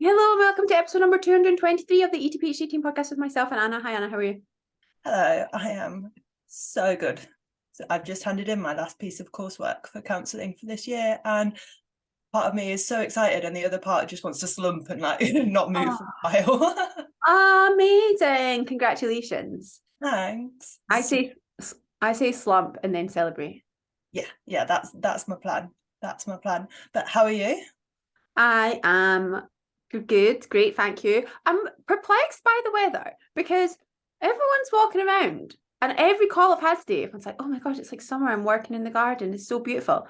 Hello, welcome to episode number 223 of the ETPHD Team podcast with myself and Anna. Hi Anna, how are you? Hello, I am so good. So I've just handed in my last piece of coursework for counselling for this year, and part of me is so excited and the other part just wants to slump and like not move for a while. Amazing. Congratulations. Thanks. I say slump and then celebrate. Yeah, that's my plan. That's my plan. But how are you? I am good, great, thank you. I'm perplexed by the weather because everyone's walking around and every call I've had today, everyone's like, oh my gosh, it's like summer, I'm working in the garden, it's so beautiful.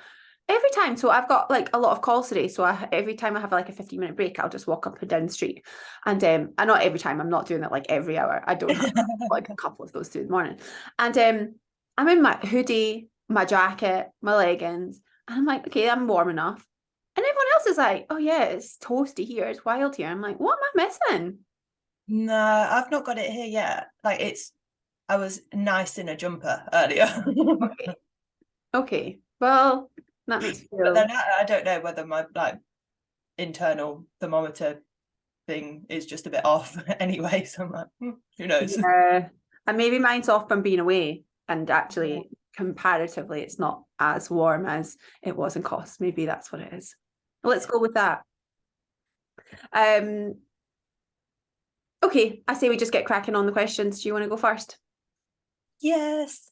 Every time, so I've got like a lot of calls today, so every time I have like a 15-minute break, I'll just walk up and down the street. And not every time, I'm not doing that like every hour. I don't have like a couple of those through the morning. And I'm in my hoodie, my jacket, my leggings, and I'm like, okay, I'm warm enough. And everyone else is like, oh yeah, it's toasty here, it's wild here. I'm like, what am I missing? No, I've not got it here yet. Like I was nice in a jumper earlier. Okay. Well, that makes me But feel. then I don't know whether my like internal thermometer thing is just a bit off anyway. So I'm like, who knows? Yeah. And maybe mine's off from being away, and actually, comparatively, it's not as warm as it was in Kos. Maybe that's what it is. Let's go with that. Okay, I say we just get cracking on the questions. Do you want to go first? Yes.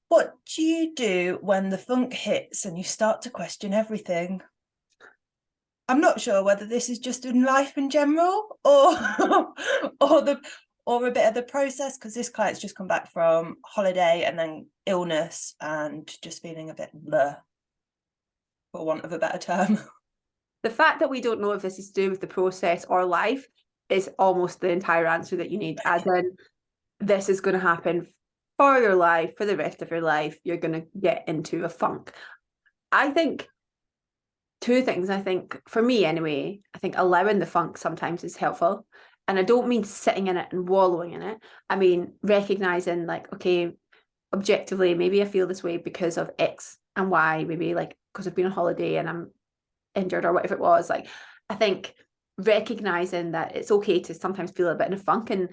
What do you do when the funk hits and you start to question everything? I'm not sure whether this is just in life in general or or a bit of the process, because this client's just come back from holiday and then illness and just feeling a bit blur, for want of a better term. The fact that we don't know if this is to do with the process or life is almost the entire answer that you need, as in this is going to happen for your life, for the rest of your life. You're going to get into a funk. I think two things. I think for me anyway, I think allowing the funk sometimes is helpful. And I don't mean sitting in it and wallowing in it. I mean recognizing like, okay, objectively, maybe I feel this way because of X and Y, maybe like because I've been on holiday and I'm injured or whatever it was. Like, I think recognizing that it's okay to sometimes feel a bit in a funk, and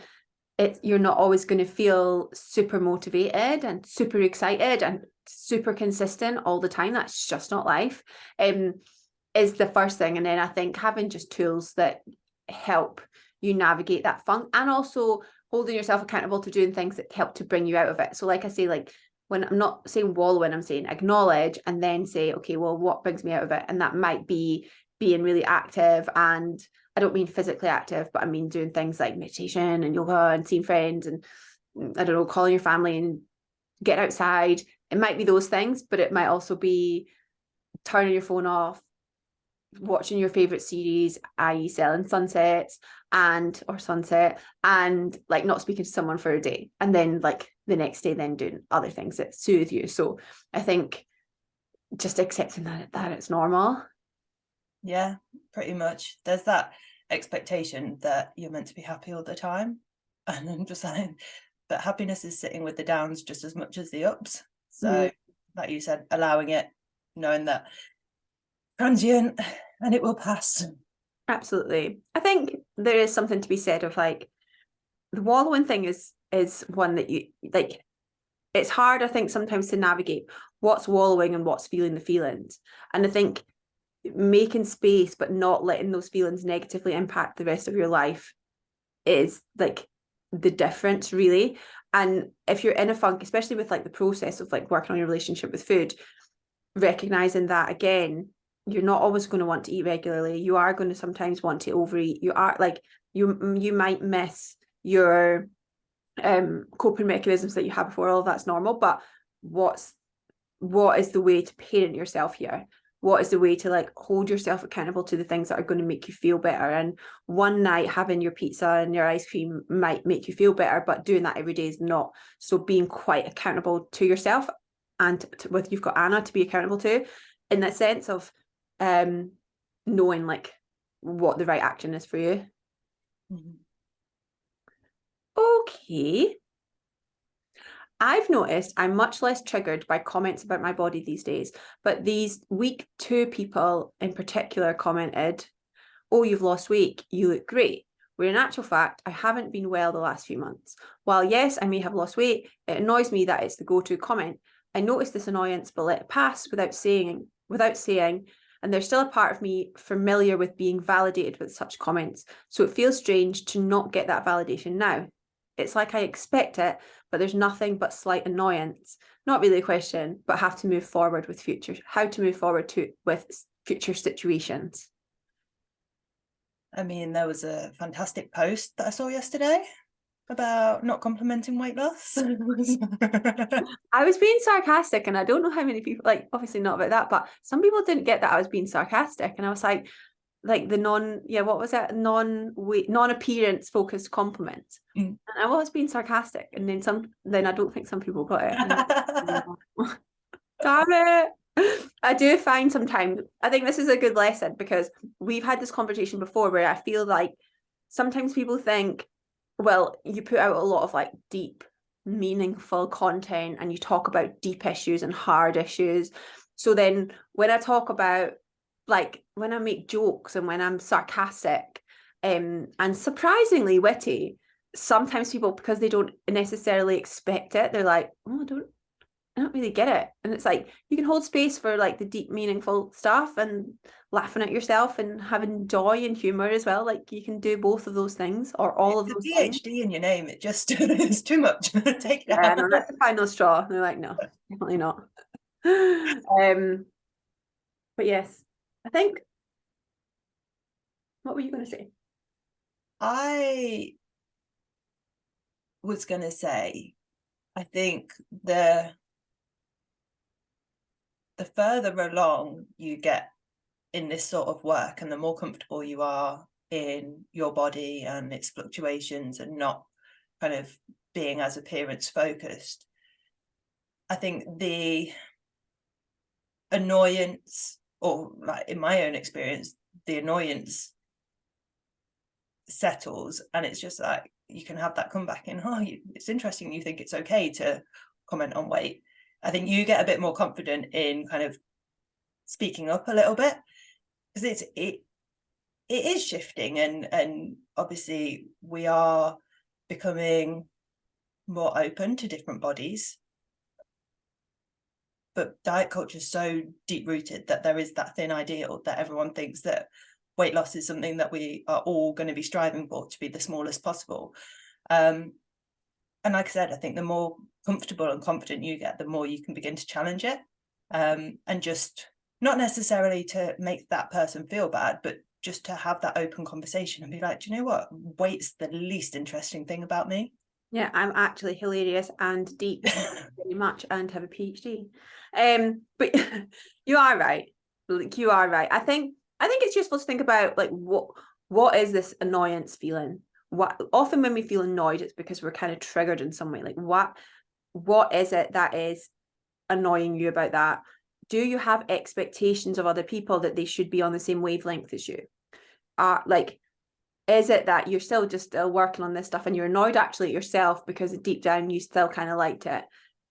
you're not always going to feel super motivated and super excited and super consistent all the time. That's just not life. Is the first thing. And then I think having just tools that help you navigate that funk, and also holding yourself accountable to doing things that help to bring you out of it. So like I say, like when I'm not saying wallowing, I'm saying acknowledge and then say, okay, well, what brings me out of it? And that might be being really active, and I don't mean physically active, but I mean doing things like meditation and yoga and seeing friends and I don't know, calling your family and getting outside. It might be those things, but it might also be turning your phone off, watching your favorite series, i.e. Selling Sunsets or Sunset, and like not speaking to someone for a day, and then like the next day then doing other things that soothe you. So I think just accepting that it's normal. Yeah, pretty much. There's that expectation that you're meant to be happy all the time, and I'm just saying, but happiness is sitting with the downs just as much as the ups. So like you said, allowing it, knowing that transient and it will pass. Absolutely. I think there is something to be said of like the wallowing thing is one that you like. It's hard, I think, sometimes to navigate what's wallowing and what's feeling the feelings. And I think making space but not letting those feelings negatively impact the rest of your life is like the difference, really. And if you're in a funk, especially with like the process of like working on your relationship with food, recognizing that again, you're not always going to want to eat regularly. You are going to sometimes want to overeat. You are like you might miss your coping mechanisms that you had before. All of that's normal, but what is the way to parent yourself here? What is the way to like hold yourself accountable to the things that are going to make you feel better? And one night having your pizza and your ice cream might make you feel better, but doing that every day is not. So being quite accountable to yourself, and with you've got Anna to be accountable to, in that sense of knowing like what the right action is for you. Okay. I've noticed I'm much less triggered by comments about my body these days, but these week 2 people in particular commented, oh, you've lost weight, you look great. Where in actual fact, I haven't been well the last few months. While yes, I may have lost weight, it annoys me that it's the go-to comment. I notice this annoyance, but let it pass without saying, and there's still a part of me familiar with being validated with such comments. So it feels strange to not get that validation now. It's like I expect it, but there's nothing but slight annoyance. Not really a question, but have to move forward with how to move forward with future situations. I mean, there was a fantastic post that I saw yesterday about not complimenting weight loss. I was being sarcastic, and I don't know how many people, like, obviously not about that, but some people didn't get that I was being sarcastic, and I was like the non-appearance focused compliment. And I was being sarcastic, and then I don't think some people got it. Damn it. I do find sometimes, I think this is a good lesson, because we've had this conversation before where I feel like sometimes people think, well, you put out a lot of like deep, meaningful content and you talk about deep issues and hard issues. So then when I talk about, like, when I make jokes and when I'm sarcastic and surprisingly witty, sometimes people, because they don't necessarily expect it, they're like, oh, I don't really get it. And it's like, you can hold space for like the deep, meaningful stuff and laughing at yourself and having joy and humor as well. Like, you can do both of those things, or all of The those PhD things. in your name, it just is too much. Take it Yeah, out. no, that's the final straw. And they're like, no, definitely not. But yes, I think, what were you going to say? I was going to say, I think the further along you get in this sort of work and the more comfortable you are in your body and its fluctuations and not kind of being as appearance focused, I think the annoyance, or like in my own experience, the annoyance settles, and it's just like you can have that comeback in, oh, it's interesting you think it's okay to comment on weight. I think you get a bit more confident in kind of speaking up a little bit, because it is shifting, and obviously we are becoming more open to different bodies, but diet culture is so deep rooted that there is that thin ideal that everyone thinks that weight loss is something that we are all going to be striving for, to be the smallest possible. And like I said, I think the more comfortable and confident you get, the more you can begin to challenge it, and just not necessarily to make that person feel bad, but just to have that open conversation and be like, do you know what, weight's the least interesting thing about me. Yeah, I'm actually hilarious and deep very much, and have a PhD. But you are right. Like, you are right. I think it's useful to think about, like, what is this annoyance feeling? What, often when we feel annoyed, it's because we're kind of triggered in some way. Like, what is it that is annoying you about that? Do you have expectations of other people that they should be on the same wavelength as you? Like, is it that you're still working on this stuff and you're annoyed actually at yourself because deep down you still kind of liked it,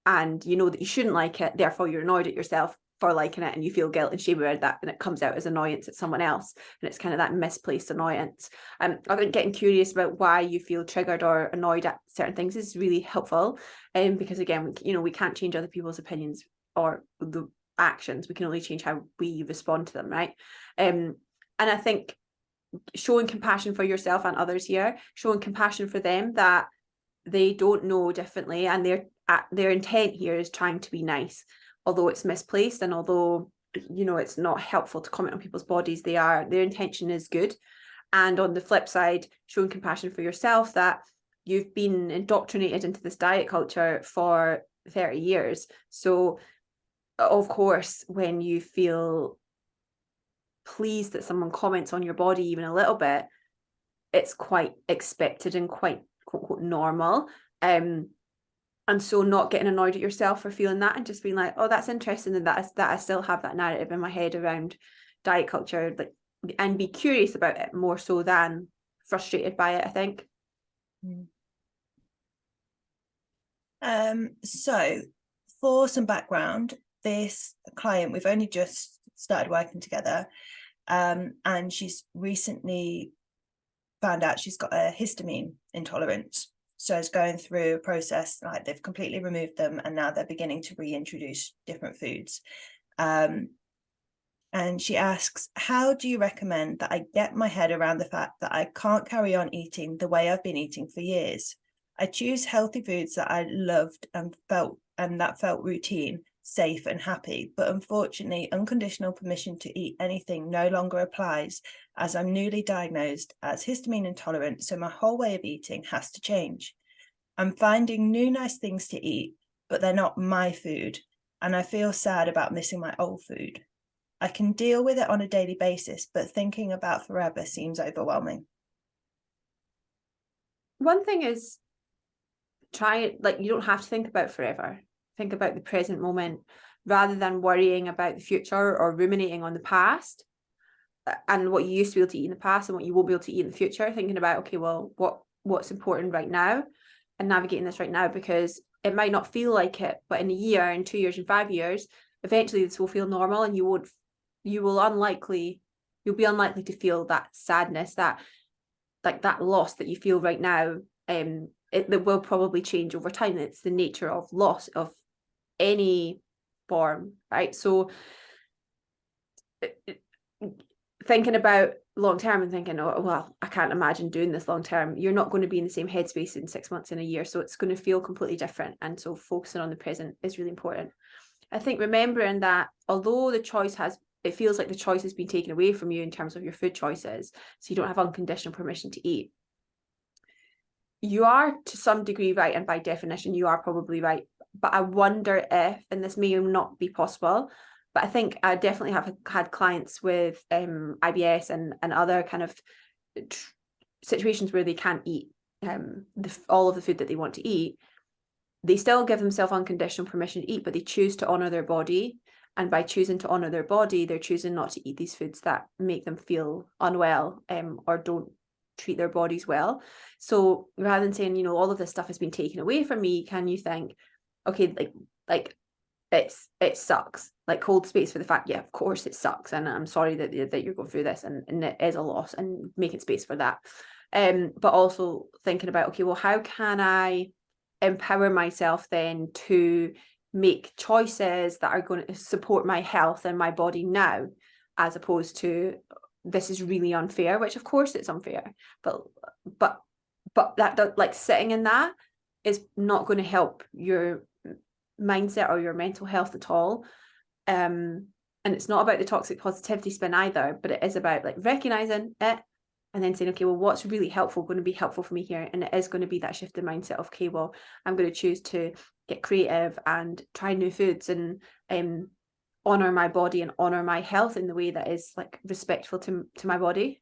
and you know that you shouldn't like it, therefore you're annoyed at yourself for liking it and you feel guilt and shame about that, and it comes out as annoyance at someone else, and it's kind of that misplaced annoyance. I think getting curious about why you feel triggered or annoyed at certain things is really helpful, because again, we can't change other people's opinions or the actions. We can only change how we respond to them, right? And I think showing compassion for yourself and others here, showing compassion for them, that they don't know differently, and their intent here is trying to be nice, although it's misplaced, and although it's not helpful to comment on people's bodies, their intention is good. And on the flip side, showing compassion for yourself, that you've been indoctrinated into this diet culture for 30 years. So of course, when you feel pleased that someone comments on your body even a little bit, it's quite expected and quite quote unquote normal. And so not getting annoyed at yourself for feeling that, and just being like, oh, that's interesting, and that I still have that narrative in my head around diet culture, like, and be curious about it more so than frustrated by it, I think. So for some background, this client, we've only just started working together, And she's recently found out she's got a histamine intolerance. So it's going through a process, like they've completely removed them and now they're beginning to reintroduce different foods. And she asks, how do you recommend that I get my head around the fact that I can't carry on eating the way I've been eating for years? I choose healthy foods that I loved and that felt routine, safe and happy, but unfortunately unconditional permission to eat anything no longer applies, as I'm newly diagnosed as histamine intolerant, so my whole way of eating has to change. I'm finding new nice things to eat, but they're not my food, and I feel sad about missing my old food. I can deal with it on a daily basis, but thinking about forever seems overwhelming. One thing is, try it, like, you don't have to think about forever. Think about the present moment rather than worrying about the future or ruminating on the past and what you used to be able to eat in the past and what you won't be able to eat in the future. Thinking about, okay, well, what's important right now and navigating this right now, because it might not feel like it, but in a year, in 2 years, in 5 years, eventually this will feel normal, and you'll be unlikely to feel that sadness, that like that loss that you feel right now. It will probably change over time. It's the nature of loss of any form, right? So thinking about long term and thinking, oh well, I can't imagine doing this long term, you're not going to be in the same headspace in 6 months, in a year, so it's going to feel completely different. And so focusing on the present is really important. I think remembering that although it feels like the choice has been taken away from you in terms of your food choices, so you don't have unconditional permission to eat, you are to some degree right, and by definition you are probably right. But I wonder if, and this may not be possible, but I think I definitely have had clients with IBS and other kind of situations where they can't eat all of the food that they want to eat. They still give themselves unconditional permission to eat, but they choose to honor their body. And by choosing to honor their body, they're choosing not to eat these foods that make them feel unwell or don't treat their bodies well. So rather than saying, all of this stuff has been taken away from me, can you think, okay, like it sucks, like hold space for the fact, yeah, of course it sucks, and I'm sorry that you're going through this, and it is a loss, and making space for that. But also thinking about, okay, well, how can I empower myself then to make choices that are going to support my health and my body now, as opposed to, this is really unfair, which of course it's unfair, but that like sitting in that is not going to help your mindset or your mental health at all. And it's not about the toxic positivity spin either, but it is about like recognizing it and then saying, okay, well, what's really going to be helpful for me here? And it is going to be that shift in mindset of, okay, well, I'm going to choose to get creative and try new foods and honor my body and honor my health in the way that is like respectful to my body.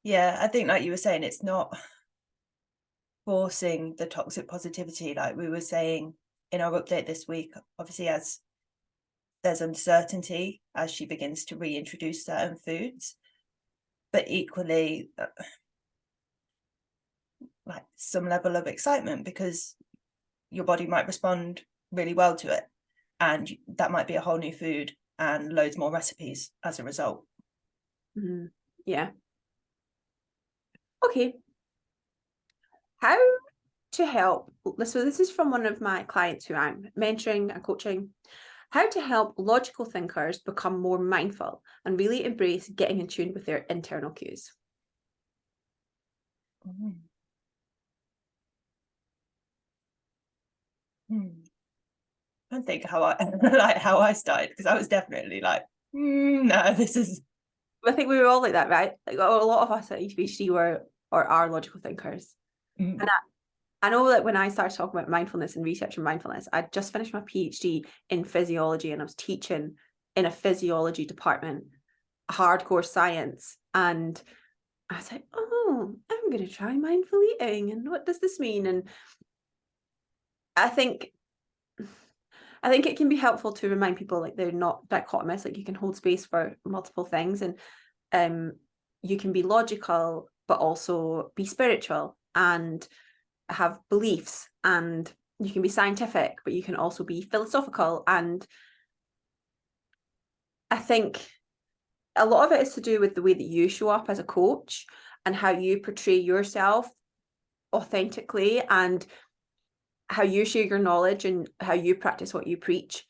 Yeah, I think like you were saying, it's not forcing the toxic positivity, like we were saying in our update this week. Obviously, as there's uncertainty as she begins to reintroduce certain foods, but equally like some level of excitement, because your body might respond really well to it, and that might be a whole new food and loads more recipes as a result. Yeah. Okay. How to help, so this is from one of my clients who I'm mentoring and coaching, how to help logical thinkers become more mindful and really embrace getting in tune with their internal cues. I think how I started, because I was definitely like, no, this is. I think we were all like that, right? Like a lot of us at HBHD are logical thinkers. And I know that when I started talking about mindfulness and researching mindfulness, I just finished my PhD in physiology, and I was teaching in a physiology department, hardcore science. And I was like, oh, I'm going to try mindful eating. And what does this mean? And I think it can be helpful to remind people like they're not dichotomous, like you can hold space for multiple things, and you can be logical, but also be spiritual and have beliefs, and you can be scientific, but you can also be philosophical. And I think a lot of it is to do with the way that you show up as a coach and how you portray yourself authentically and how you share your knowledge and how you practice what you preach.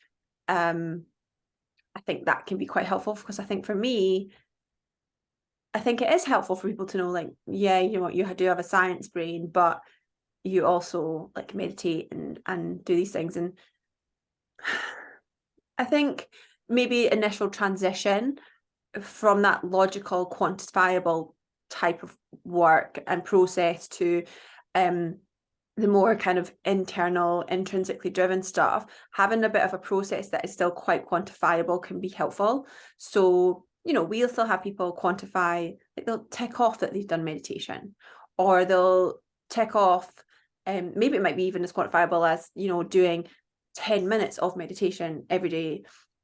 I think that can be quite helpful, because I think for me, I think it is helpful for people to know, like, yeah, you know, you do have a science brain, but you also like meditate and do these things. And I think maybe initial transition from that logical, quantifiable type of work and process to the more kind of internal, intrinsically driven stuff, having a bit of a process that is still quite quantifiable can be helpful. So, you know, we'll still have people quantify, like they'll tick off that they've done meditation, or they'll tick off, maybe it might be even as quantifiable as, you know, doing 10 minutes of meditation every day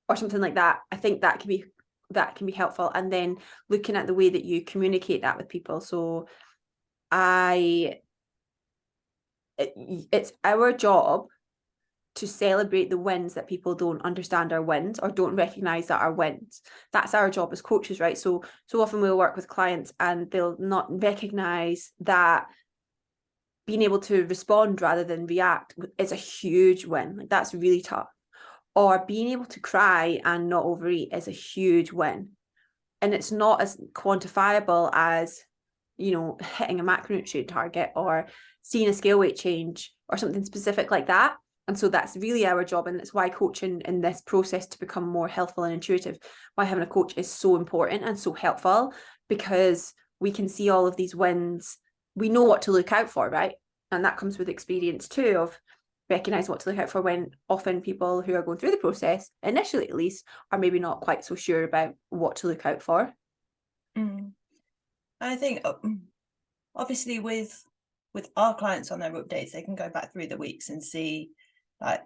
or something like that. I think that can be helpful. And then looking at the way that you communicate that with people. So it's our job to celebrate the wins that people don't understand are wins or don't recognize that are wins. That's our job as coaches, right? So often we'll work with clients and they'll not recognize that being able to respond rather than react is a huge win. Like, that's really tough. Or being able to cry and not overeat is a huge win. And it's not as quantifiable as, you know, hitting a macronutrient target or seeing a scale weight change or something specific like that. And so that's really our job. And that's why coaching in this process to become more healthful and intuitive, why having a coach is so important and so helpful, because we can see all of these wins. We know what to look out for, right? And that comes with experience too, of recognize what to look out for, when often people who are going through the process, initially at least, are maybe not quite so sure about what to look out for. I think obviously with our clients on their updates, they can go back through the weeks and see like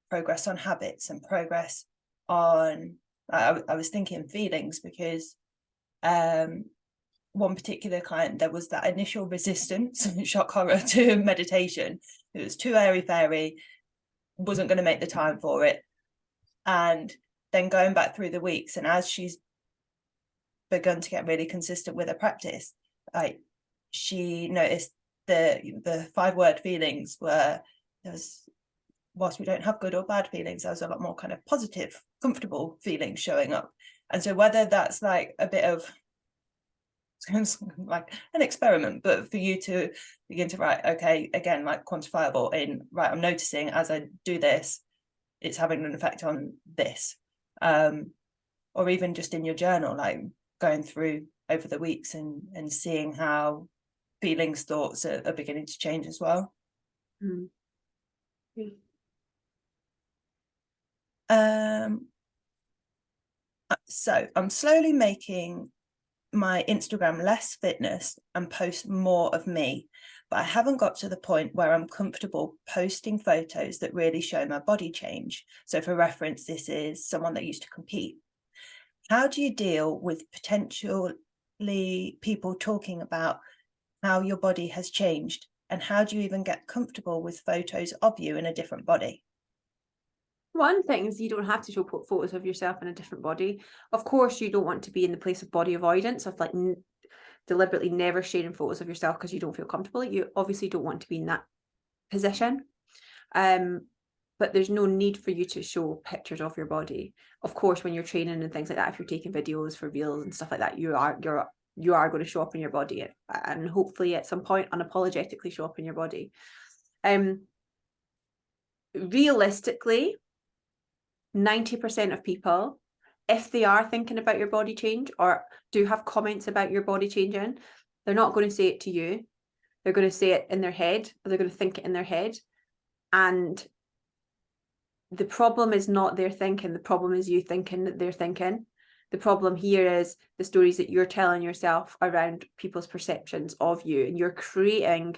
progress on habits and progress on I was thinking feelings, because one particular client, there was that initial resistance, shock horror to meditation. It was too airy-fairy, wasn't going to make the time for it. And then going back through the weeks, and as she's begun to get really consistent with her practice, like she noticed the 5-word feelings were, there was, whilst we don't have good or bad feelings, there was a lot more kind of positive, comfortable feelings showing up. And so whether that's like a bit of like an experiment, but for you to begin to write, okay, again, like quantifiable in, right, I'm noticing as I do this, it's having an effect on this, or even just in your journal, like going through over the weeks and seeing how feelings, thoughts are beginning to change as well. So I'm slowly making my Instagram less fitness and post more of me, but I haven't got to the point where I'm comfortable posting photos that really show my body change. So for reference, this is someone that used to compete. How do you deal with potentially people talking about how your body has changed, and how do you even get comfortable with photos of you in a different body? One thing is, you don't have to show photos of yourself in a different body. Of course, you don't want to be in the place of body avoidance, of like deliberately never sharing photos of yourself because you don't feel comfortable. You obviously don't want to be in that position. But there's no need for you to show pictures of your body. Of course, when you're training and things like that, if you're taking videos for reels and stuff like that, you are going to show up in your body, and hopefully at some point unapologetically show up in your body. Realistically, 90% of people, if they are thinking about your body change or do have comments about your body changing, they're not going to say it to you. They're going to say it in their head, or they're going to think it in their head. And the problem is not their thinking. The problem is you thinking that they're thinking. The problem here is the stories that you're telling yourself around people's perceptions of you. And you're creating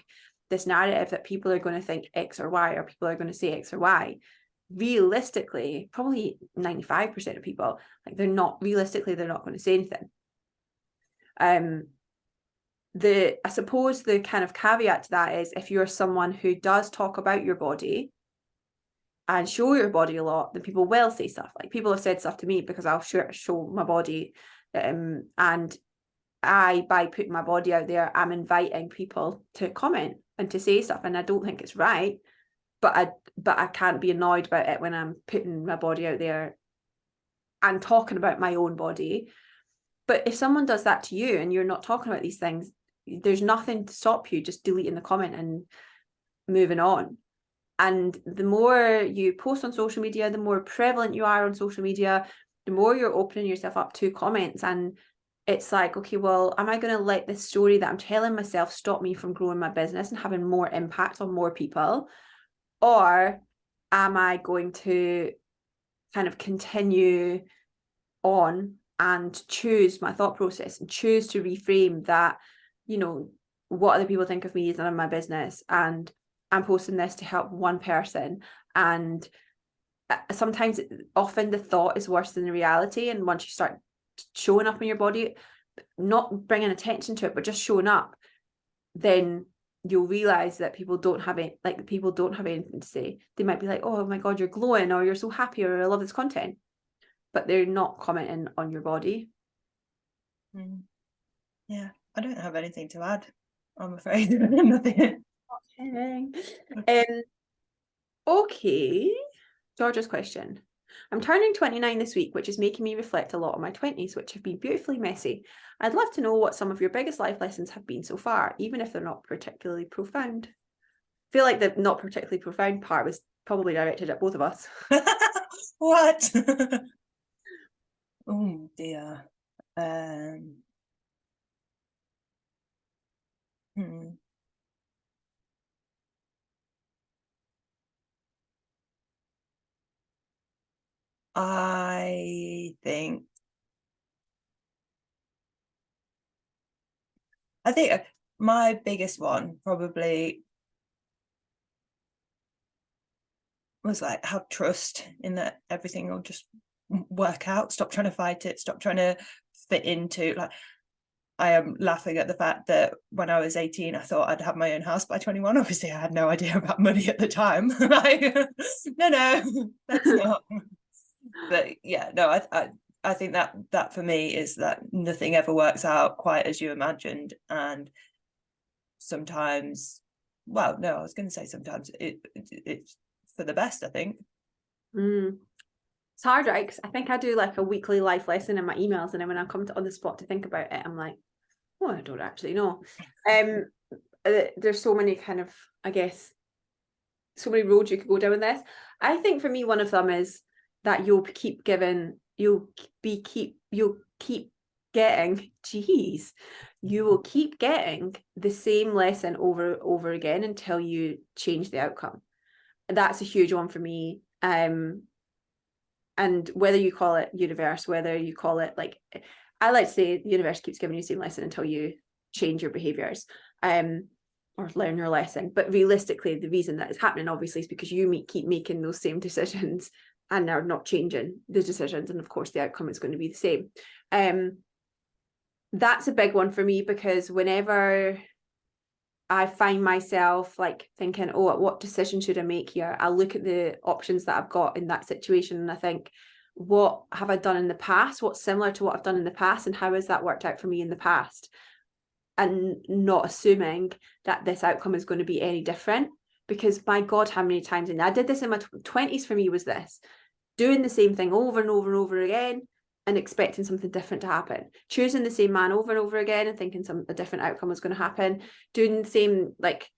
this narrative that people are going to think X or Y, or people are going to say X or Y. Realistically, probably 95% of people, like, they're not going to say anything. I suppose the kind of caveat to that is, if you're someone who does talk about your body and show your body a lot, then people will say stuff. Like, people have said stuff to me because I'll show my body And by putting my body out there, I'm inviting people to comment and to say stuff, and I don't think it's right, but I can't be annoyed about it when I'm putting my body out there and talking about my own body. But if someone does that to you and you're not talking about these things, there's nothing to stop you just deleting the comment and moving on. And the more you post on social media, the more prevalent you are on social media, the more you're opening yourself up to comments. And it's like, okay, well, am I going to let this story that I'm telling myself stop me from growing my business and having more impact on more people? Or am I going to kind of continue on and choose my thought process and choose to reframe that, you know, what other people think of me is none of my business, and I'm posting this to help one person. And sometimes, often the thought is worse than the reality. And once you start showing up in your body, not bringing attention to it, but just showing up, then you'll realize that people don't have it, like people don't have anything to say. They might be like, oh my God, you're glowing, or you're so happy, or I love this content, but they're not commenting on your body. Yeah, I don't have anything to add, I'm afraid. Nothing. Okay, Georgia's question. I'm turning 29 this week, which is making me reflect a lot on my 20s, which have been beautifully messy. I'd love to know what some of your biggest life lessons have been so far, even if they're not particularly profound. I feel like the not particularly profound part was probably directed at both of us. What? Oh dear. I think my biggest one probably was like, have trust in that everything will just work out. Stop trying to fight it. Stop trying to fit into, like, I am laughing at the fact that when I was 18, I thought I'd have my own house by 21. Obviously, I had no idea about money at the time. Like, no, that's not. But yeah, no, I think that for me is that nothing ever works out quite as you imagined, and sometimes, well, no, I was going to say sometimes it's for the best, I think. It's hard, right? Because I think I do like a weekly life lesson in my emails, and then when I come on the spot to think about it, I'm like, oh, I don't actually know. There's so many kind of, I guess, so many roads you could go down with this. I think for me, one of them is that you'll keep getting, you will keep getting the same lesson over again until you change the outcome. That's a huge one for me. And whether you call it universe, whether you call it, like, I like to say the universe keeps giving you the same lesson until you change your behaviors, or learn your lesson. But realistically, the reason that is happening obviously is because you keep making those same decisions and are not changing the decisions, and of course the outcome is going to be the same. That's a big one for me, because whenever I find myself like thinking, oh, what decision should I make here? I'll look at the options that I've got in that situation, and I think, what have I done in the past? What's similar to what I've done in the past, and how has that worked out for me in the past? And not assuming that this outcome is going to be any different, because my God, how many times, and I did this in my 20s, for me was this, doing the same thing over and over and over again and expecting something different to happen, choosing the same man over and over again and thinking a different outcome was going to happen, doing the same, like,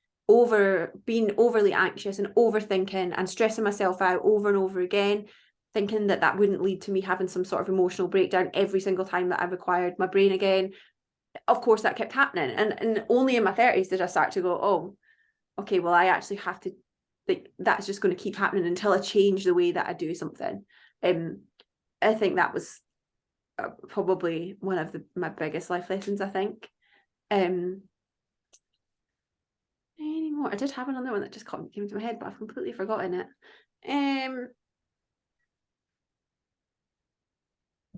being overly anxious and overthinking and stressing myself out over and over again, thinking that wouldn't lead to me having some sort of emotional breakdown every single time that I required my brain again. Of course, that kept happening. And only in my 30s did I start to go, oh, okay, well, I actually have to, like, that's just going to keep happening until I change the way that I do something. I think that was probably one of my biggest life lessons, I think. Anymore, I did have another one that just came into my head, but I've completely forgotten it.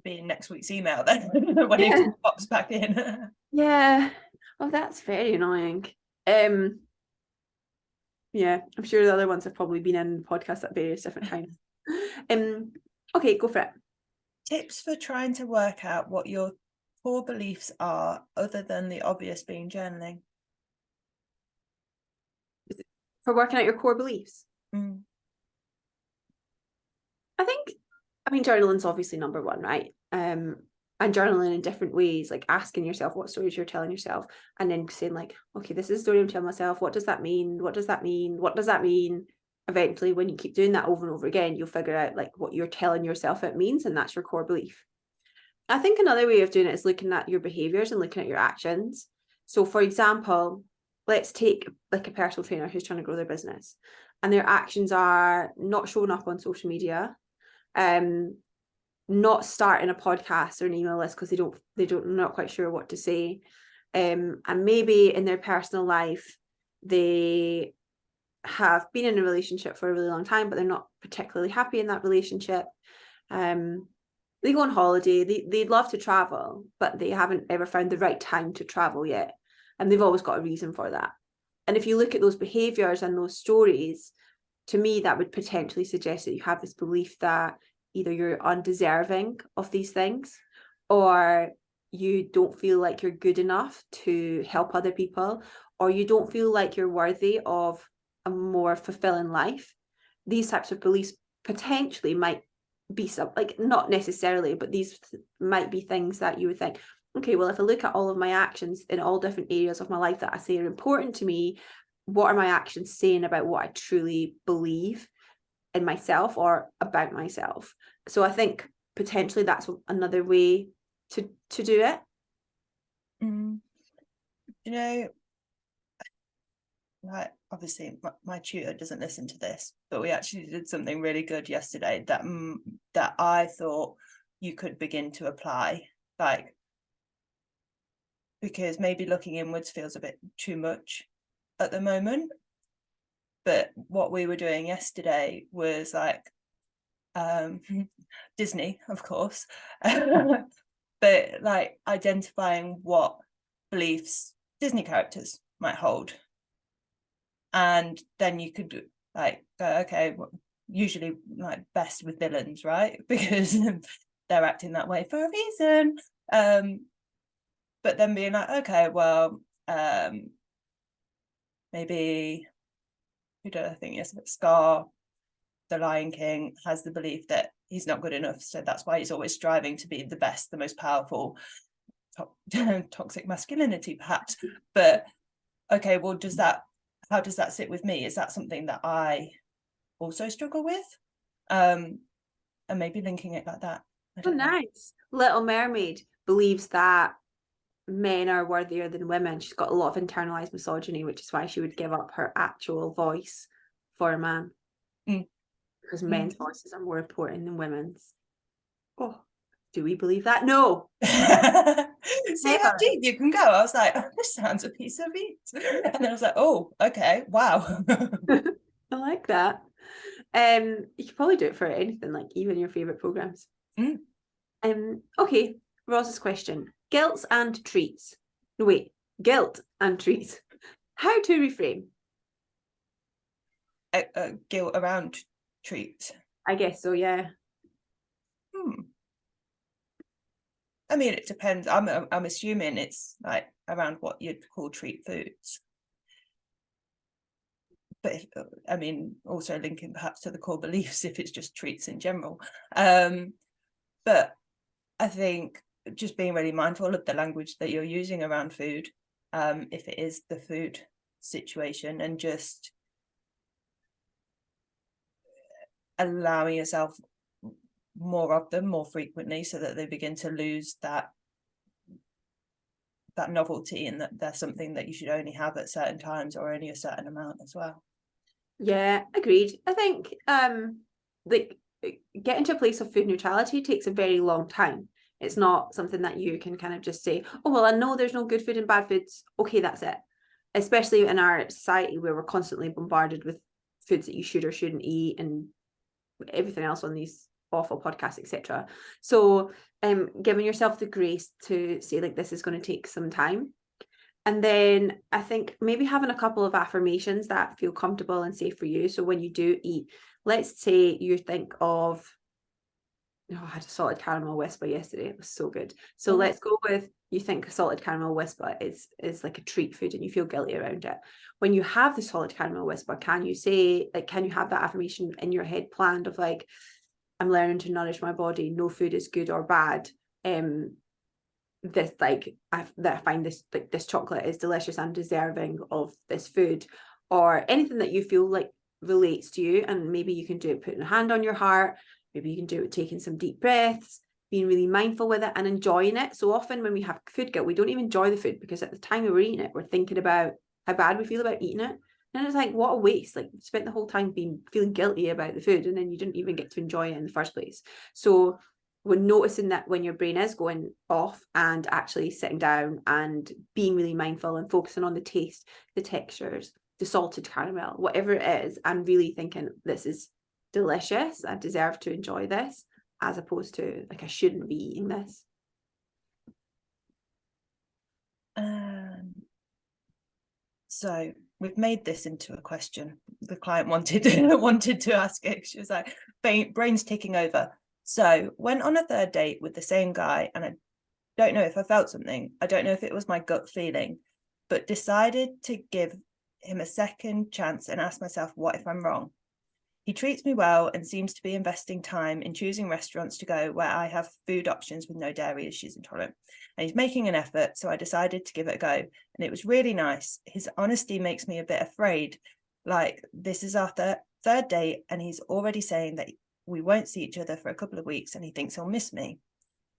Be in next week's email then, when it pops back in. Yeah. Oh, that's very annoying. Yeah, I'm sure the other ones have probably been in podcasts at various different times. Okay, go for it. Tips for trying to work out what your core beliefs are, other than the obvious being journaling? For working out your core beliefs? Mm. I mean, journaling's obviously number one, right? And journaling in different ways, like asking yourself what stories you're telling yourself, and then saying like, okay, this is a story I'm telling myself. What does that mean? What does that mean? What does that mean? Eventually, when you keep doing that over and over again, you'll figure out like what you're telling yourself it means, and that's your core belief. I think another way of doing it is looking at your behaviors and looking at your actions. So, for example, let's take like a personal trainer who's trying to grow their business, and their actions are not showing up on social media, not starting a podcast or an email list because they're not quite sure what to say, and maybe in their personal life they have been in a relationship for a really long time, but they're not particularly happy in that relationship. They go on holiday, they'd love to travel, but they haven't ever found the right time to travel yet, and they've always got a reason for that. And if you look at those behaviors and those stories, to me that would potentially suggest that you have this belief that either you're undeserving of these things, or you don't feel like you're good enough to help other people, or you don't feel like you're worthy of a more fulfilling life. These types of beliefs potentially might be some, like, not necessarily, but these might be things that you would think, okay, well, if I look at all of my actions in all different areas of my life that I say are important to me, what are my actions saying about what I truly believe in myself or about myself? So I think potentially that's another way to do it. You know, like, obviously my tutor doesn't listen to this, but we actually did something really good yesterday that that I thought you could begin to apply, like, because maybe looking inwards feels a bit too much at the moment. But what we were doing yesterday was like Disney, of course, but like identifying what beliefs Disney characters might hold. And then you could like go, okay, usually like best with villains, right? Because they're acting that way for a reason. But then being like, okay, well, maybe, who do I think is Scar, the Lion King, has the belief that he's not good enough, so that's why he's always striving to be the best, the most powerful. Toxic masculinity, perhaps. But okay, well, how does that sit with me? Is that something that I also struggle with? And maybe linking it like that. Oh, nice. Little Mermaid believes that men are worthier than women. She's got a lot of internalized misogyny, which is why she would give up her actual voice for a man. Because men's voices are more important than women's. Oh, do we believe that? No. See how deep you can go. I was like, oh, this sounds a piece of meat. And then I was like, oh, okay, wow. I like that. You could probably do it for anything, like even your favorite programs. Okay, Ross's question: guilt and treats. No, wait, guilt and treats. How to reframe? Guilt around treats. I guess so, yeah. I mean, it depends. I'm assuming it's like around what you'd call treat foods. But if, I mean, also linking perhaps to the core beliefs if it's just treats in general. But I think just being really mindful of the language that you're using around food, if it is the food situation, and just allowing yourself more of them more frequently so that they begin to lose that novelty, and that they're something that you should only have at certain times or only a certain amount as well. Yeah, agreed. I think like getting to a place of food neutrality takes a very long time. It's not something that you can kind of just say, oh, well, I know there's no good food and bad foods. Okay, that's it. Especially in our society where we're constantly bombarded with foods that you should or shouldn't eat and everything else on these awful podcasts, etc. So giving yourself the grace to say, like, this is going to take some time. And then I think maybe having a couple of affirmations that feel comfortable and safe for you. So when you do eat, let's say you think of Oh, I had a salted caramel whisper yesterday. It was so good. So Oh, let's go with, you think a salted caramel whisper is like a treat food and you feel guilty around it. When you have the salted caramel whisper, can you say, like, can you have that affirmation in your head planned of like, I'm learning to nourish my body. No food is good or bad. This like I find this, like, this chocolate is delicious and deserving of this food, or anything that you feel like relates to you. And maybe you can do it putting a hand on your heart. Maybe you can do it taking some deep breaths, being really mindful with it and enjoying it. So often when we have food guilt, we don't even enjoy the food because at the time we were eating it, we're thinking about how bad we feel about eating it. And it's like, what a waste. Like, you spent the whole time feeling guilty about the food and then you didn't even get to enjoy it in the first place. So we're noticing that when your brain is going off and actually sitting down and being really mindful and focusing on the taste, the textures, the salted caramel, whatever it is, and really thinking, this is delicious, I deserve to enjoy this, as opposed to like, I shouldn't be eating this. So we've made this into a question. The client wanted to ask it. She was like, brain's ticking over. So went on a third date with the same guy, and I don't know if I felt something. I don't know if it was my gut feeling, but decided to give him a second chance and ask myself, what if I'm wrong? He treats me well and seems to be investing time in choosing restaurants to go where I have food options with no dairy as she's intolerant. And he's making an effort, so I decided to give it a go. And it was really nice. His honesty makes me a bit afraid. Like, this is our third date, and he's already saying that we won't see each other for a couple of weeks and he thinks he'll miss me.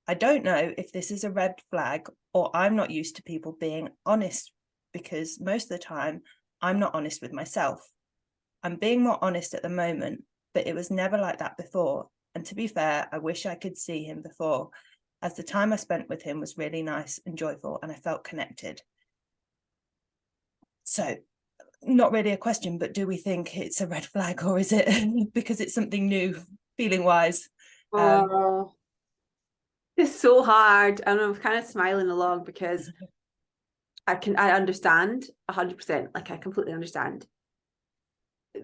I don't know if this is a red flag or I'm not used to people being honest, because most of the time I'm not honest with myself. I'm being more honest at the moment, but it was never like that before. And to be fair, I wish I could see him before, as the time I spent with him was really nice and joyful and I felt connected. So, not really a question, but do we think it's a red flag, or is it because it's something new feeling wise? It's so hard, and I'm kind of smiling along because I understand 100%, like, I completely understand.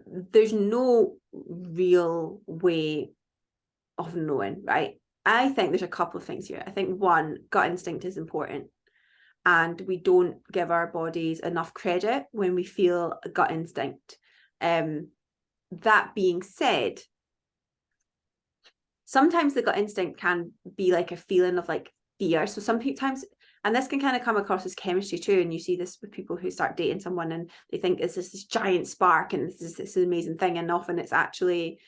There's no real way of knowing, right? I think there's a couple of things here. I think one, gut instinct is important, and we don't give our bodies enough credit when we feel a gut instinct. That being said, sometimes the gut instinct can be like a feeling of like fear. So sometimes, and this can kind of come across as chemistry too, and you see this with people who start dating someone and they think it's this giant spark and this amazing thing, and often it's actually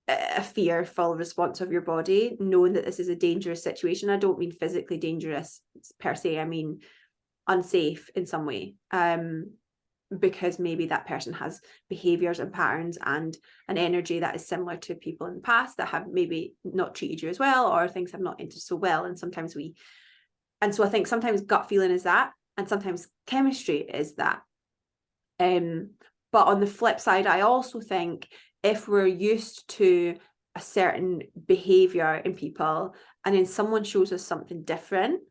a fearful response of your body, knowing that this is a dangerous situation. I don't mean physically dangerous per se, I mean unsafe in some way, because maybe that person has behaviors and patterns and an energy that is similar to people in the past that have maybe not treated you as well, or things have not entered so well. And so I think sometimes gut feeling is that, and sometimes chemistry is that. But on the flip side, I also think if we're used to a certain behavior in people and then someone shows us something different,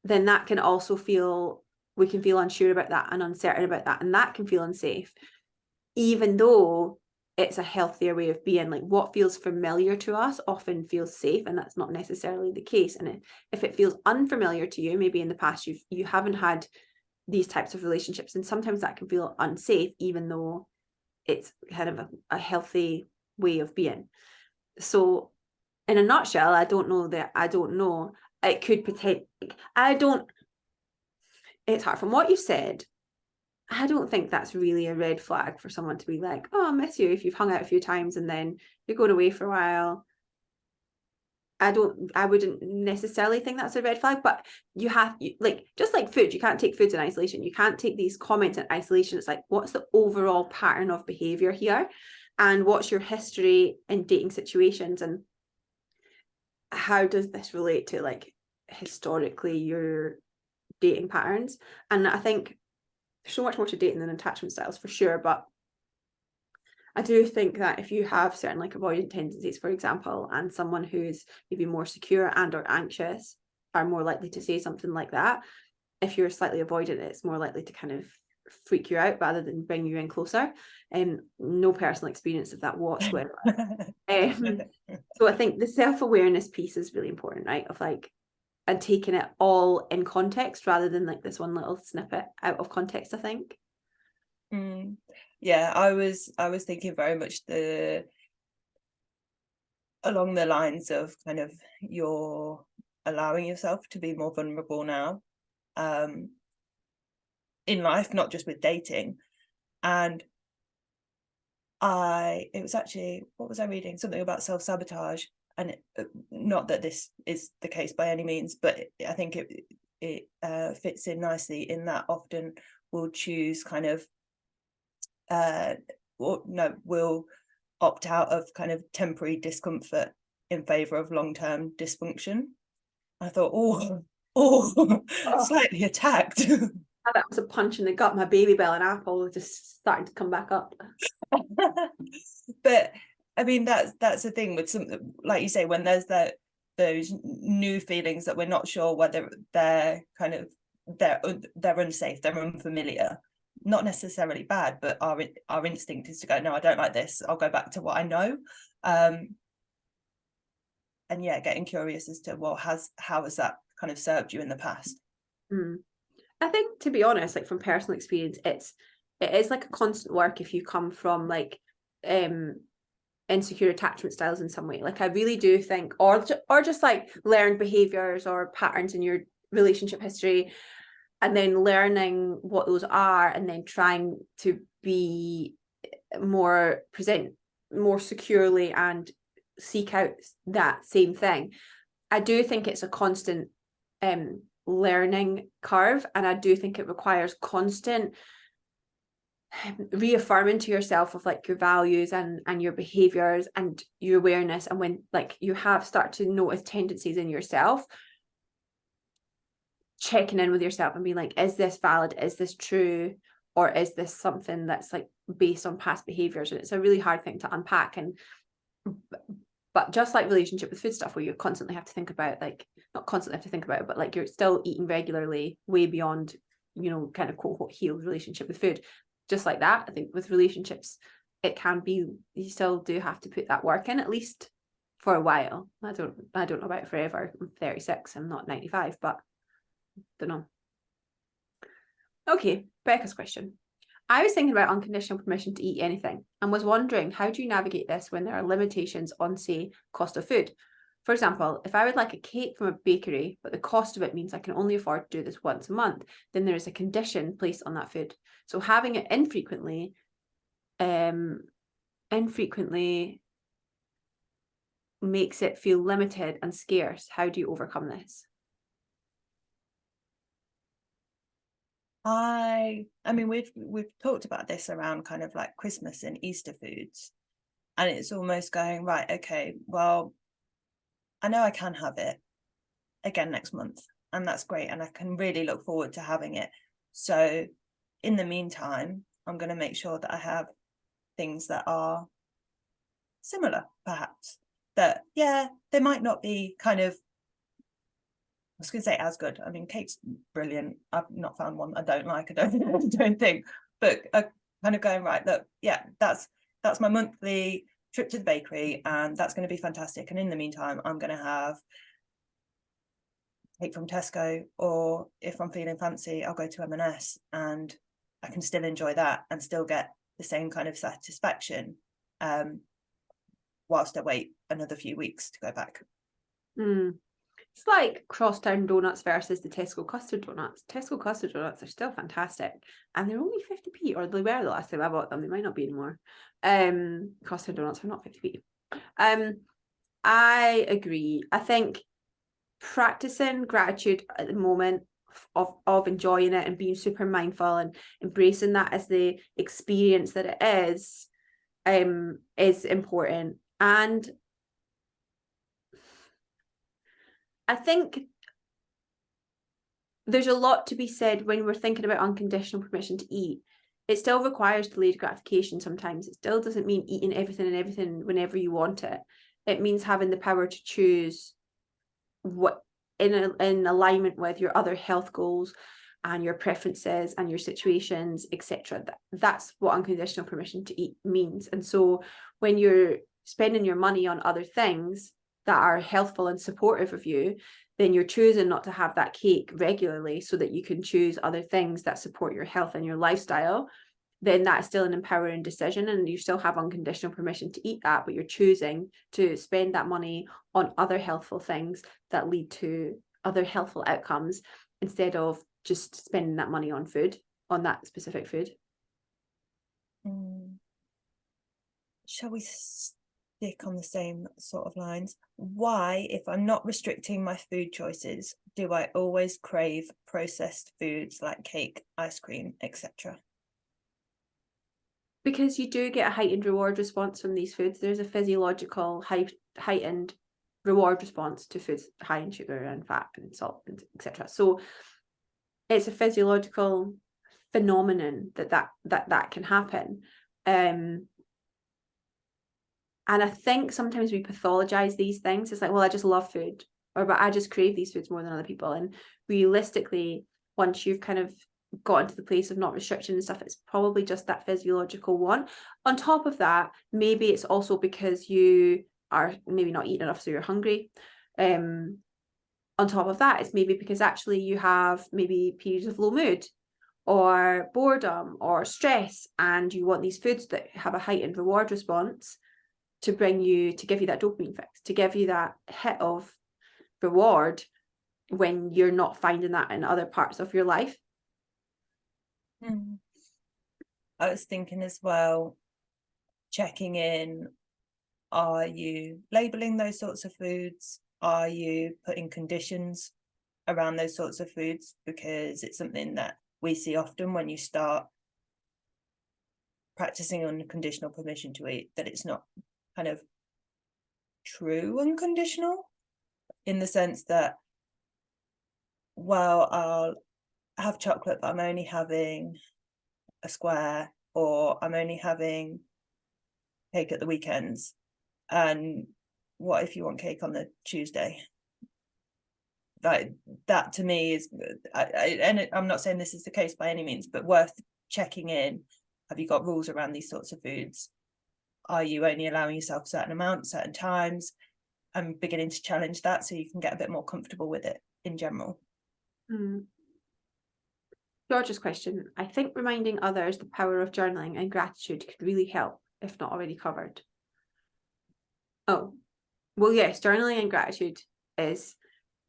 then that can also we can feel unsure about that and uncertain about that, and that can feel unsafe, even though it's a healthier way of being. Like, what feels familiar to us often feels safe, and that's not necessarily the case. And if it feels unfamiliar to you, maybe in the past you haven't had these types of relationships, and sometimes that can feel unsafe, even though it's kind of a healthy way of being. So in a nutshell, I don't know. It could potentially, it's hard. From what you said, I don't think that's really a red flag for someone to be like, oh, I miss you, if you've hung out a few times and then you're going away for a while. I wouldn't necessarily think that's a red flag, but like, just like food, you can't take foods in isolation. You can't take these comments in isolation. It's like, what's the overall pattern of behavior here? And what's your history in dating situations? And how does this relate to, like, historically your dating patterns? And I think there's so much more to dating than attachment styles, for sure, but I do think that if you have certain, like, avoidant tendencies, for example, and someone who's maybe more secure and or anxious are more likely to say something like that. If you're slightly avoidant, it's more likely to kind of freak you out rather than bring you in closer. No personal experience of that whatsoever. So I think the self-awareness piece is really important, right? Of like, and taking it all in context rather than like this one little snippet out of context, I think. Yeah, I was thinking very much along the lines of kind of you're allowing yourself to be more vulnerable now in life, not just with dating. And it was actually, what was I reading? Something about self-sabotage. And not that this is the case by any means, but I think it fits in nicely in that often we'll choose kind of we'll opt out of kind of temporary discomfort in favor of long-term dysfunction. I thought, slightly attacked. That was a punch in the gut. My baby bell and apple was just starting to come back up. But I mean, that's the thing with some, like you say, when there's those new feelings that we're not sure whether they're kind of they're unsafe, they're unfamiliar, not necessarily bad, but our instinct is to go, no, I don't like this, I'll go back to what I know. And yeah, getting curious as to, well, how has that kind of served you in the past? I think, to be honest, like from personal experience, it is like a constant work if you come from like insecure attachment styles in some way. Like I really do think, or just like learned behaviors or patterns in your relationship history, and then learning what those are, and then trying to be present more securely and seek out that same thing. I do think it's a constant learning curve, and I do think it requires constant reaffirming to yourself of like your values and your behaviors and your awareness. And when like you start to notice tendencies in yourself, checking in with yourself and being like, is this valid, is this true, or is this something that's like based on past behaviors? And it's a really hard thing to unpack. And but just like relationship with food stuff, where you constantly have to think about, like, not constantly have to think about it, but like you're still eating regularly way beyond, kind of quote unquote healed relationship with food. Just like that, I think with relationships, it can be, you still do have to put that work in, at least for a while. I don't know about forever. I'm 36, I'm not 95, but don't know. Okay, Becca's question. I was thinking about unconditional permission to eat anything and was wondering, how do you navigate this when there are limitations on, say, cost of food? For example, if I would like a cake from a bakery, but the cost of it means I can only afford to do this once a month, then there is a condition placed on that food. So having it infrequently makes it feel limited and scarce. How do you overcome this? I mean, we've talked about this around kind of like Christmas and Easter foods, and it's almost going, right, okay, well, I know I can have it again next month, and that's great, and I can really look forward to having it. So in the meantime, I'm going to make sure that I have things that are similar, perhaps, that, yeah, they might not be kind of, I was going to say as good. I mean, cake's brilliant. I've not found one I don't like. I don't think. But kind of going, right, look, yeah, that's my monthly trip to the bakery, and that's going to be fantastic. And in the meantime, I'm going to have cake from Tesco, or if I'm feeling fancy, I'll go to M&S, and I can still enjoy that and still get the same kind of satisfaction, whilst I wait another few weeks to go back. It's like crosstown donuts versus the Tesco custard donuts. Tesco custard donuts are still fantastic, and they're only 50p, or they were the last time I bought them. They might not be anymore. Custard donuts are not 50p. I agree. I think practicing gratitude at the moment of enjoying it and being super mindful and embracing that as the experience that it is important. And I think there's a lot to be said when we're thinking about unconditional permission to eat. It still requires delayed gratification sometimes. It still doesn't mean eating everything whenever you want it. It means having the power to choose what in alignment with your other health goals, and your preferences and your situations, etc. That's what unconditional permission to eat means. And so when you're spending your money on other things that are healthful and supportive of you, then you're choosing not to have that cake regularly so that you can choose other things that support your health and your lifestyle. Then that's still an empowering decision, and you still have unconditional permission to eat that, but you're choosing to spend that money on other healthful things that lead to other healthful outcomes instead of just spending that money on food, on that specific food. Shall we stick on the same sort of lines? Why, if I'm not restricting my food choices, do I always crave processed foods like cake, ice cream, etc.? Because you do get a heightened reward response from these foods. There's a physiological heightened reward response to foods high in sugar and fat and salt, etc. So it's a physiological phenomenon that can happen. And I think sometimes we pathologize these things. It's like, well, I just love food, or but I just crave these foods more than other people. And realistically, once you've kind of gotten to the place of not restriction and stuff, it's probably just that physiological one. On top of that, maybe it's also because you are maybe not eating enough, so you're hungry. On top of that, it's maybe because actually you have maybe periods of low mood or boredom or stress, and you want these foods that have a heightened reward response to give you that dopamine fix, to give you that hit of reward when you're not finding that in other parts of your life. I was thinking as well, checking in, are you labeling those sorts of foods? Are you putting conditions around those sorts of foods? Because it's something that we see often when you start practicing unconditional permission to eat, that it's not kind of true unconditional, in the sense that, well, I'll have chocolate, but I'm only having a square, or I'm only having cake at the weekends. And what if you want cake on the Tuesday? Like, that to me is, I'm not saying this is the case by any means, but worth checking in. Have you got rules around these sorts of foods? Are you only allowing yourself a certain amount, certain times? I'm beginning to challenge that so you can get a bit more comfortable with it in general. George's question: I think reminding others the power of journaling and gratitude could really help, if not already covered. Oh, well, yes, journaling and gratitude is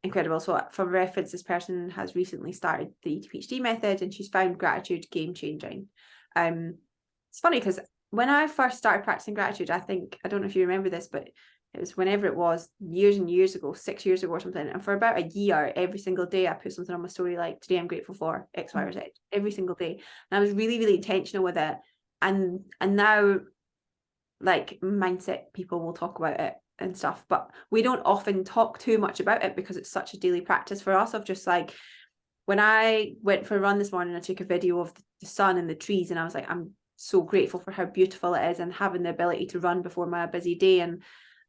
incredible. So for reference, this person has recently started the ETPHD method, and she's found gratitude game-changing. It's funny because when I first started practicing gratitude, I don't know if you remember this, but it was whenever it was, years and years ago, 6 years ago or something. And for about a year, every single day I put something on my story like, today I'm grateful for X, Y, or Z, every single day. And I was really, really intentional with it. And now, like, mindset people will talk about it and stuff, but we don't often talk too much about it because it's such a daily practice for us, of just like, when I went for a run this morning, I took a video of the sun and the trees, and I was like, I'm so grateful for how beautiful it is and having the ability to run before my busy day. And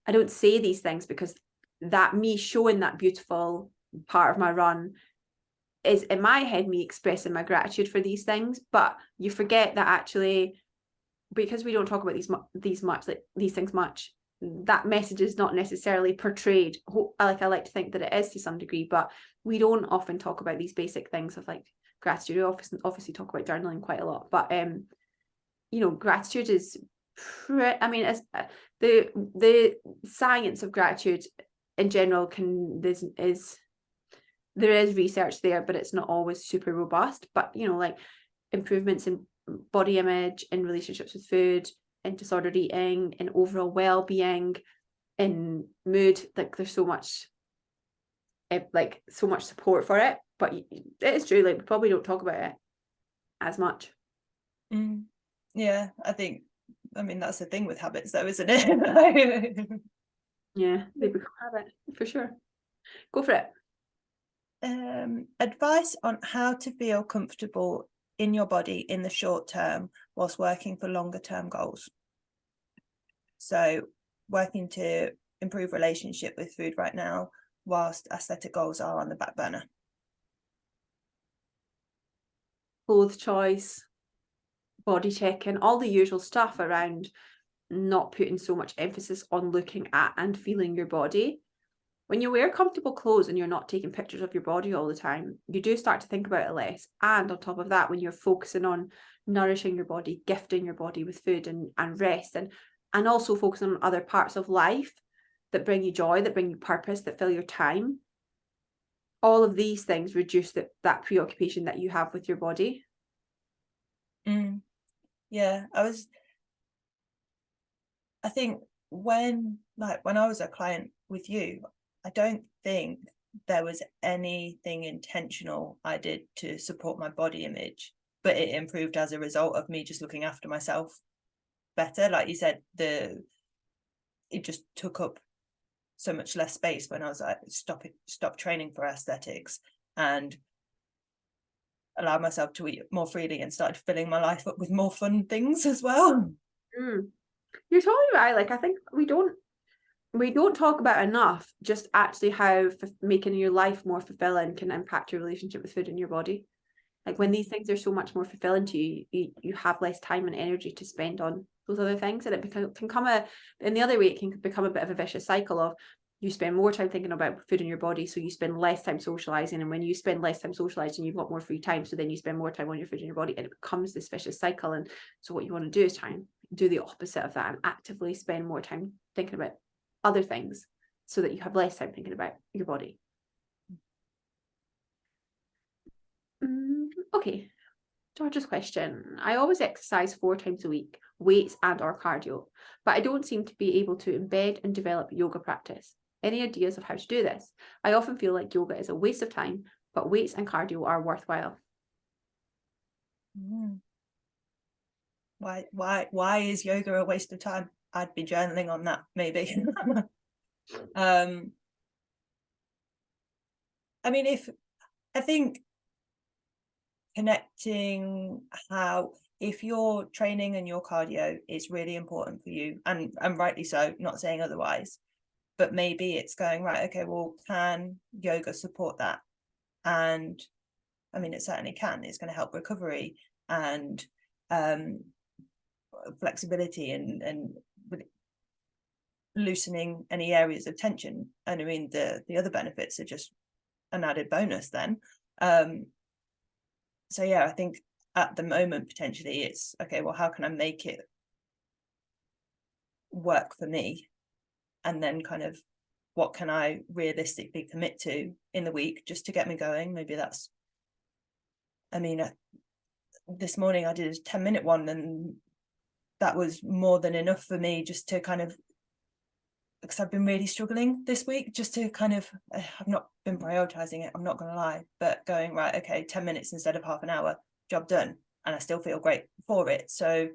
I don't say these things because that me showing that beautiful part of my run is, in my head, me expressing my gratitude for these things. But you forget that actually, because we don't talk about these things much, that message is not necessarily portrayed. I like to think that it is to some degree, but we don't often talk about these basic things of like gratitude. We obviously talk about journaling quite a lot, but gratitude is it's the science of gratitude in general there is research there, but it's not always super robust. But like improvements in body image, in relationships with food, in disordered eating, in overall well-being, in mood, like there's so much support for it. But it is true, like we probably don't talk about it as much. Yeah, I mean that's the thing with habits though, isn't it? Yeah, they become habit for sure. Go for it. Advice on how to feel comfortable in your body in the short term whilst working for longer term goals. So working to improve relationship with food right now whilst aesthetic goals are on the back burner. clothes choice, body checking, all the usual stuff around not putting so much emphasis on looking at and feeling your body. When you wear comfortable clothes and you're not taking pictures of your body all the time, you do start to think about it less. And on top of that, when you're focusing on nourishing your body, gifting your body with food and rest, and also focusing on other parts of life that bring you joy, that bring you purpose, that fill your time, all of these things reduce that preoccupation that you have with your body. Yeah, I think when I was a client with you, I don't think there was anything intentional I did to support my body image, but it improved as a result of me just looking after myself better. Like you said, it just took up so much less space when I was like, stop training for aesthetics and allowed myself to eat more freely and started filling my life up with more fun things as well. You're totally right. Like, I think we don't talk about enough just actually how making your life more fulfilling can impact your relationship with food in your body. Like, when these things are so much more fulfilling to you, you have less time and energy to spend on those other things, and it can come in the other way, it can become a bit of a vicious cycle of you spend more time thinking about food in your body, so you spend less time socializing, and when you spend less time socializing, you've got more free time, so then you spend more time on your food in your body, and it becomes this vicious cycle. And so what you want to do is try and do the opposite of that and actively spend more time thinking about other things so that you have less time thinking about your body. Okay, George's question. I always exercise 4 times a week, weights and or cardio, but I don't seem to be able to embed and develop yoga practice. Any ideas of how to do this? I often feel like yoga is a waste of time, but weights and cardio are worthwhile. Why is yoga a waste of time? I'd be journaling on that, maybe. I mean, I think connecting how, if your training and your cardio is really important for you, and rightly so, not saying otherwise, but maybe it's going, right, okay, well, can yoga support that? And I mean, it certainly can. It's going to help recovery and flexibility and loosening any areas of tension. And I mean, the other benefits are just an added bonus then. So yeah, I think at the moment, potentially it's, okay, well, how can I make it work for me? And then kind of, what can I realistically commit to in the week just to get me going? Maybe that's, I mean, this morning I did a 10-minute one, and that was more than enough for me just to kind of, because I've been really struggling this week, just to kind of, I've not been prioritizing it, I'm not going to lie, but going, right, okay, 10 minutes instead of half an hour, job done. And I still feel great for it. So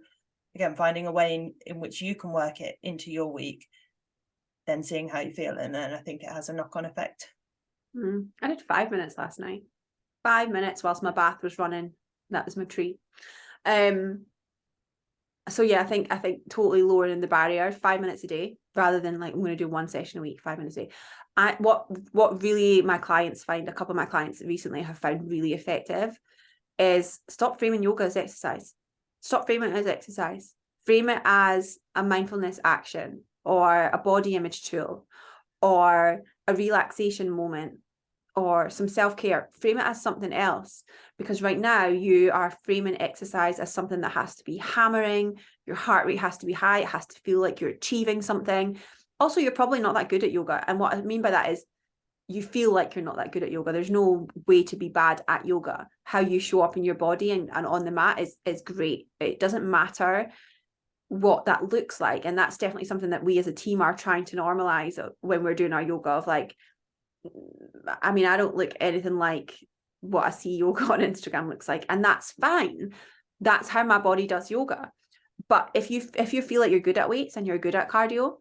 again, finding a way in which you can work it into your week, then seeing how you feel. And then I think it has a knock-on effect. I did 5 minutes last night. 5 minutes whilst my bath was running. That was my treat. So yeah, I think totally lowering the barrier, 5 minutes a day, rather than like, I'm going to do 1 session a week, 5 minutes a day. What really my clients find, a couple of my clients recently have found really effective, is stop framing yoga as exercise. Stop framing it as exercise. Frame it as a mindfulness action, or a body image tool, or a relaxation moment, or some self-care. Frame it as something else, because right now you are framing exercise as something that has to be hammering, your heart rate has to be high, it has to feel like you're achieving something. Also, you're probably not that good at yoga, and what I mean by that is you feel like you're not that good at yoga. There's no way to be bad at yoga. How you show up in your body and on the mat is great. It doesn't matter what that looks like, and that's definitely something that we as a team are trying to normalize when we're doing our yoga, of like, I mean, I don't look anything like what a CEO on Instagram looks like, and that's fine. That's how my body does yoga. But if you feel like you're good at weights and you're good at cardio,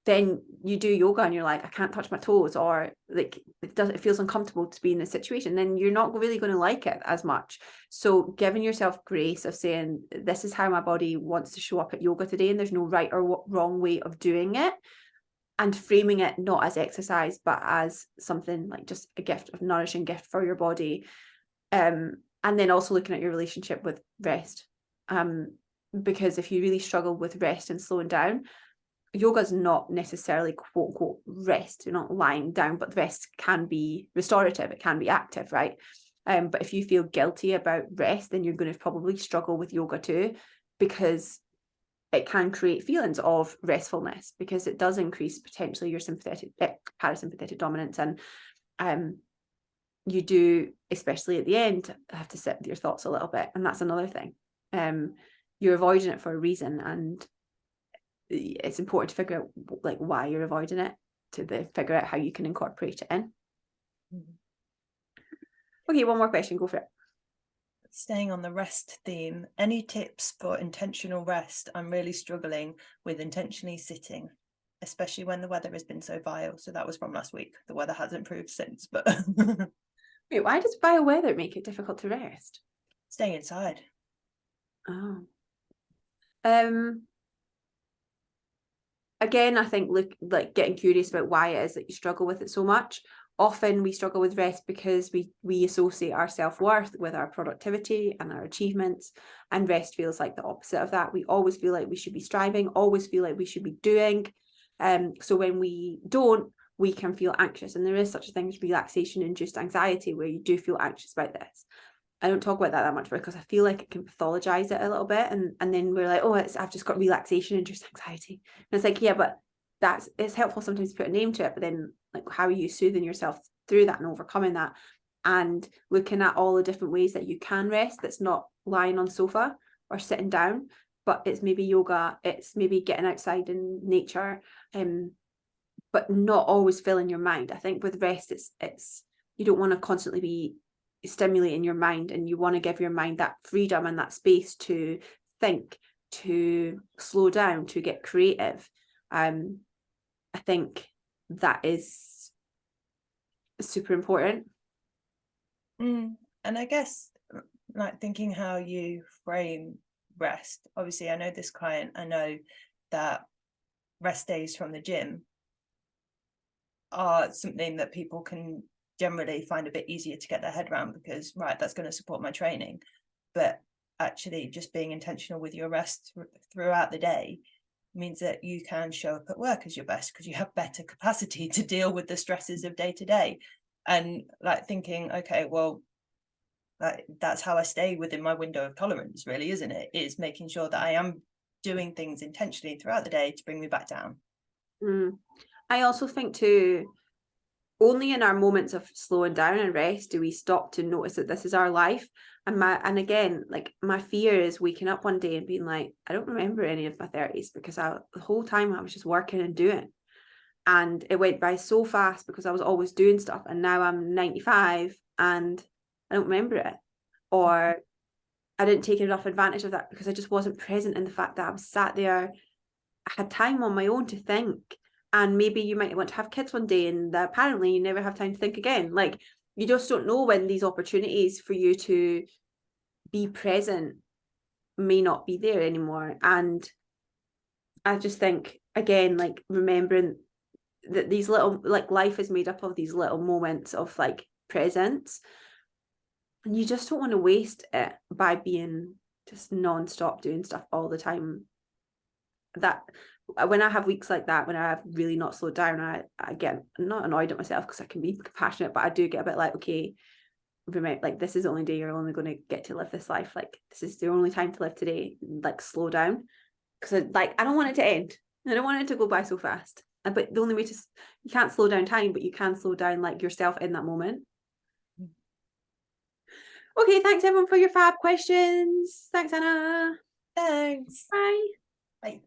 then you do yoga and you're like, I can't touch my toes, or like it feels uncomfortable to be in this situation, then you're not really going to like it as much. So giving yourself grace of saying, this is how my body wants to show up at yoga today, and there's no right or wrong way of doing it, and framing it not as exercise but as something like just a gift, of nourishing gift for your body, and And then also looking at your relationship with rest. Because if you really struggle with rest and slowing down, yoga is not necessarily quote unquote rest. You're not lying down, but rest can be restorative. It can be active, right? But if you feel guilty about rest, then you're going to probably struggle with yoga too, because it can create feelings of restfulness, because it does increase potentially your parasympathetic dominance. And you do, especially at the end, have to sit with your thoughts a little bit. And that's another thing. You're avoiding it for a reason, and it's important to figure out like why you're avoiding it, to figure out how you can incorporate it in. Okay, one more question, go for it. Staying on the rest theme, any tips for intentional rest? I'm really struggling with intentionally sitting, especially when the weather has been so vile. So that was from last week. The weather has improved since, but Wait, why does vile weather make it difficult to rest? staying inside. Oh. Again, I think like getting curious about why it is that you struggle with it so much. Often we struggle with rest because we associate our self-worth with our productivity and our achievements, and rest feels like the opposite of that. We always feel like we should be striving, always feel like we should be doing. So when we don't, we can feel anxious, and there is such a thing as relaxation-induced anxiety, where you do feel anxious about this. I don't talk about that much because I feel like it can pathologize it a little bit, and then we're like, oh, I've just got relaxation-induced anxiety, and it's like, yeah, but it's helpful sometimes to put a name to it, but then like, how are you soothing yourself through that and overcoming that, and looking at all the different ways that you can rest that's not lying on the sofa or sitting down, but it's maybe yoga, it's maybe getting outside in nature, but not always filling your mind. I think with rest, it's you don't want to constantly be stimulating your mind, and you want to give your mind that freedom and that space to think, to slow down, to get creative. I think that is super important. And I guess like thinking how you frame rest. Obviously, I know this client, I know that rest days from the gym are something that people can generally find a bit easier to get their head around, because right, that's going to support my training. But actually just being intentional with your rest throughout the day means that you can show up at work as your best, because you have better capacity to deal with the stresses of day to day. And like thinking, okay, well, that's how I stay within my window of tolerance, really, isn't it? Is making sure that I am doing things intentionally throughout the day to bring me back down. I also think too, only in our moments of slowing down and rest do we stop to notice that this is our life. And again, like, my fear is waking up one day and being like, I don't remember any of my 30s, because the whole time I was just working and doing, and it went by so fast because I was always doing stuff, and now I'm 95 and I don't remember it, or I didn't take enough advantage of that because I just wasn't present in the fact that I was sat there, I had time on my own to think. And maybe you might want to have kids one day, and apparently you never have time to think again. Like, you just don't know when these opportunities for you to be present may not be there anymore. And I just think, again, like, remembering that these little, like, life is made up of these little moments of like presence, and you just don't want to waste it by being just non-stop doing stuff all the time. That when I have weeks like that, when I have really not slowed down, I get not annoyed at myself, because I can be compassionate, but I do get a bit like, okay, remember, like, this is the only day you're only going to get to live this life. Like, this is your only time to live today. Like, slow down, because I don't want it to end. I don't want it to go by so fast. But the only way you can't slow down time, but you can slow down like yourself in that moment. Okay, thanks everyone for your fab questions. Thanks, Anna. Thanks. Bye. Bye.